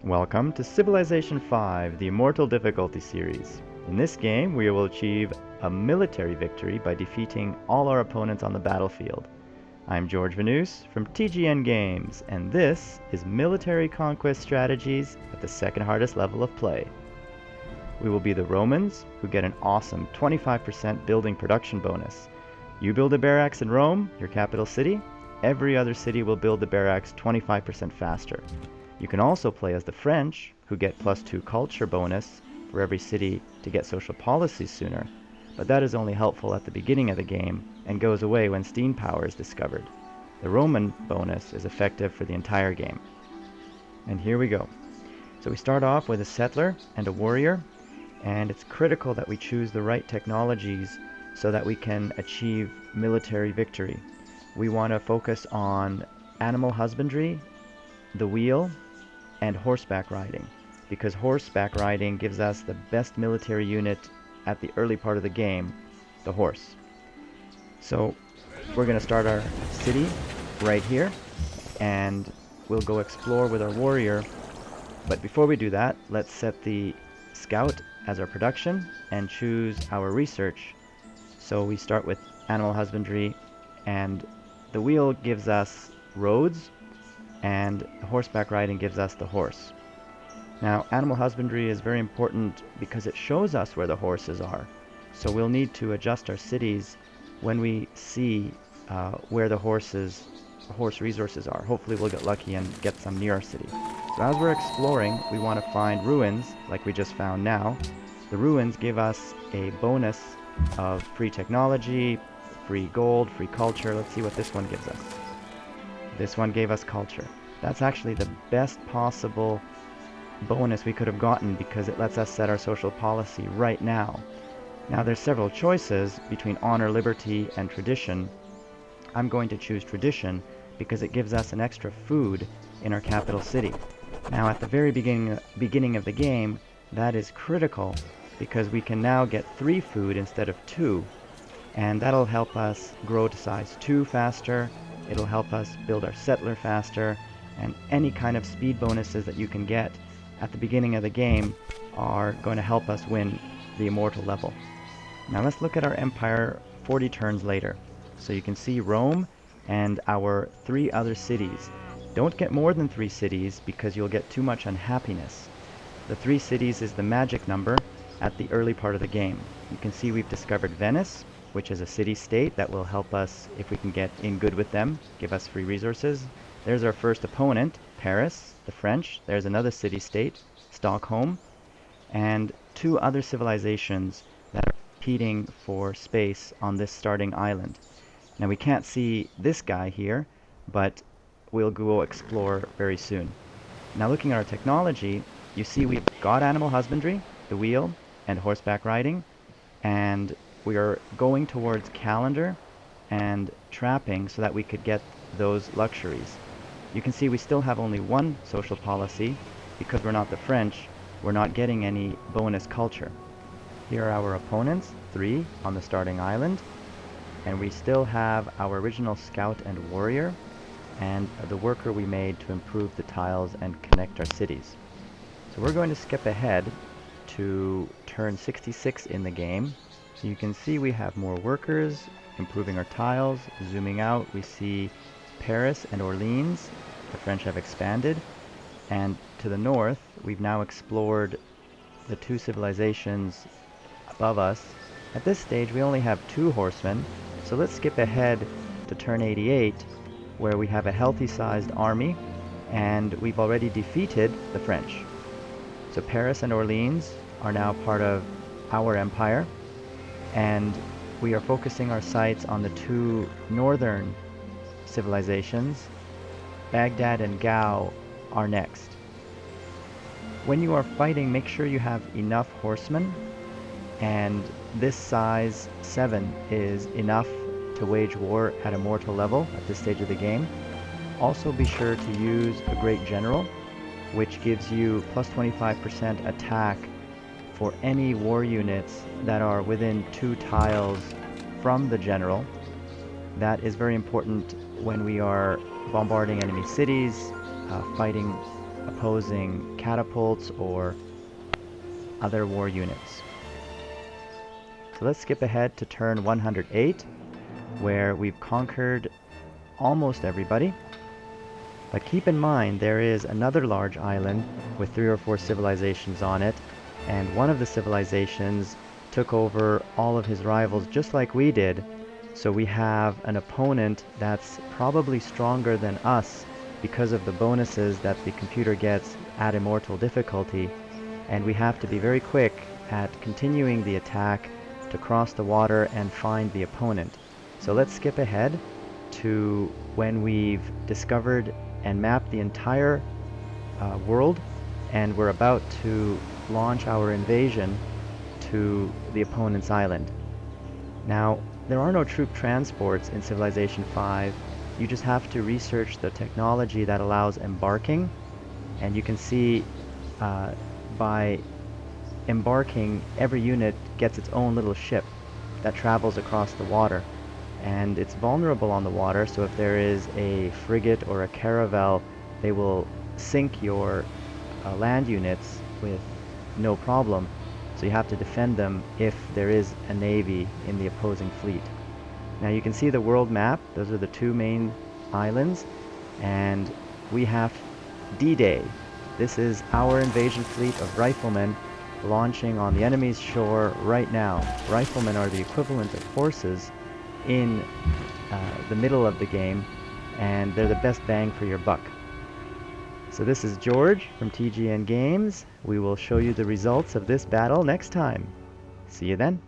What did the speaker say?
Welcome to Civilization 5, the Immortal difficulty series. In this game, we will achieve a military victory by defeating all our opponents on the battlefield. I'm George Venice from TGN Games, and this is Military Conquest Strategies at the second hardest level of play. We will be the Romans, who get an awesome 25% building production bonus. You build a barracks in Rome, your capital city, every other city will build the barracks 25% faster. You can also play as the French, who get +2 culture bonus for every city to get social policies sooner, but that is only helpful at the beginning of the game and goes away when steam power is discovered. The Roman bonus is effective for the entire game. And here we go. So we start off with a settler and a warrior, and it's critical that we choose the right technologies so that we can achieve military victory. We want to focus on animal husbandry, the wheel, and horseback riding, because horseback riding gives us the best military unit at the early part of the game, the horse. So we're going to start our city right here, and we'll go explore with our warrior. But before we do that, let's set the scout as our production and choose our research. So we start with animal husbandry, and the wheel gives us roads, and horseback riding gives us the horse. Now, animal husbandry is very important because it shows us where the horses are. So we'll need to adjust our cities when we see where the horse resources are. Hopefully we'll get lucky and get some near our city. So as we're exploring, we want to find ruins, like we just found now. The ruins give us a bonus of free technology, free gold, free culture. Let's see what this one gives us. This one gave us culture. That's actually the best possible bonus we could have gotten because it lets us set our social policy right now. Now there's several choices between honor, liberty, and tradition. I'm going to choose tradition because it gives us an extra food in our capital city. Now at the very beginning of the game, that is critical because we can now get 3 food instead of 2, and that'll help us grow to size 2 faster. It'll help us build our settler faster, and any kind of speed bonuses that you can get at the beginning of the game are going to help us win the Immortal level. Now let's look at our empire 40 turns later. So you can see Rome and our 3 other cities. Don't get more than 3 cities because you'll get too much unhappiness. The 3 cities is the magic number at the early part of the game. You can see we've discovered Venice, which is a city-state that will help us if we can get in good with them, give us free resources. There's our first opponent, Paris, the French. There's another city-state, Stockholm, and 2 other civilizations that are competing for space on this starting island. Now we can't see this guy here, but we'll go explore very soon. Now looking at our technology, you see we've got animal husbandry, the wheel, and horseback riding, and we are going towards calendar and trapping so that we could get those luxuries. You can see we still have only 1 social policy because we're not the French. We're not getting any bonus culture. Here are our opponents, 3 on the starting island, and we still have our original scout and warrior and the worker we made to improve the tiles and connect our cities. So we're going to skip ahead to turn 66 in the game. So you can see we have more workers, improving our tiles. Zooming out, we see Paris and Orleans. The French have expanded. And to the north, we've now explored the 2 civilizations above us. At this stage, we only have 2 horsemen. So let's skip ahead to turn 88, where we have a healthy-sized army, and we've already defeated the French. So Paris and Orleans are now part of our empire, and we are focusing our sights on the 2 northern civilizations. Baghdad and Gao are next. When you are fighting, make sure you have enough horsemen, and this size 7 is enough to wage war at Immortal level at this stage of the game. Also be sure to use a great general, which gives you plus 25% attack for any war units that are within 2 tiles from the general. That is very important when we are bombarding enemy cities, fighting opposing catapults or other war units. So let's skip ahead to turn 108, where we've conquered almost everybody. But keep in mind, there is another large island with 3 or 4 civilizations on it, and one of the civilizations took over all of his rivals just like we did. So we have an opponent that's probably stronger than us because of the bonuses that the computer gets at Immortal difficulty, and we have to be very quick at continuing the attack to cross the water and find the opponent. So let's skip ahead to when we've discovered and mapped the entire world, and we're about to launch our invasion to the opponent's island. Now, there are no troop transports in Civilization 5. You just have to research the technology that allows embarking, and you can see by embarking, every unit gets its own little ship that travels across the water. And it's vulnerable on the water, so if there is a frigate or a caravel, they will sink your land units with no problem. So you have to defend them if there is a navy in the opposing fleet. Now you can see the world map. Those are the 2 main islands, and we have D-Day. This is our invasion fleet of riflemen launching on the enemy's shore right now. Riflemen are the equivalent of horses in the middle of the game, and they're the best bang for your buck. So this is George from TGN Games. We will show you the results of this battle next time. See you then.